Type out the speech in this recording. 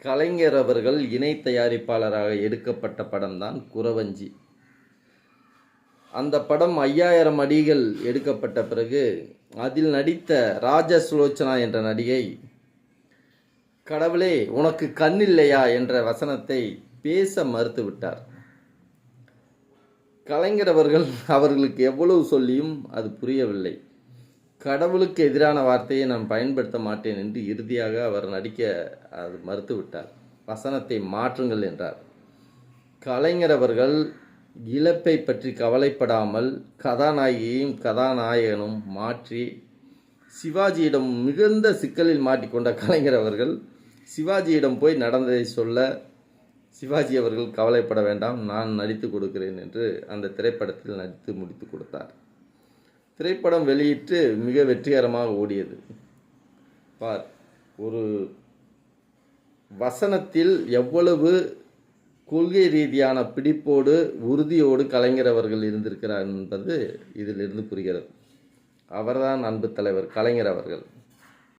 கலைஞர் அவர்கள் இணை தயாரிப்பாளராக எடுக்கப்பட்ட படம்தான் குறவஞ்சி. அந்த படம் 5000 அடிகள் எடுக்கப்பட்ட பிறகு அதில் நடித்த ராஜசுலோச்சனா என்ற நடிகை, கடவுளே உனக்கு கண் இல்லையா என்ற வசனத்தை பேச மறுத்துவிட்டார். கலைஞர் அவர்களுக்கு எவ்வளவு சொல்லியும் அது புரியவில்லை. கடவுளுக்கு எதிரான வார்த்தையை நான் பயன்படுத்த மாட்டேன் என்று இறுதியாக அவர் நடிக்க அது மறுத்துவிட்டார். வசனத்தை மாற்றுங்கள் என்றார். கலைஞர் அவர்கள் இழப்பை பற்றி கவலைப்படாமல் கதாநாயகியையும் கதாநாயகனும் மாற்றி சிவாஜியிடம் மிகுந்த சிக்கலில் மாட்டிக்கொண்ட கலைஞர் அவர்கள் சிவாஜியிடம் போய் நடந்ததை சொல்ல, சிவாஜி அவர்கள் கவலைப்பட வேண்டாம், நான் நடித்து கொடுக்கிறேன் என்று அந்த திரைப்படத்தில் நடித்து முடித்து கொடுத்தார். திரைப்படம் வெளியிட்டு மிக வெற்றிகரமாக ஓடியது. பார், ஒரு வசனத்தில் எவ்வளவு கொள்கை ரீதியான பிடிப்போடு உறுதியோடு கலைஞர் அவர்கள் இருந்திருக்கிறார் என்பது இதிலிருந்து புரிகிறது. அவர்தான் அன்பு தலைவர் கலைஞர் அவர்கள்.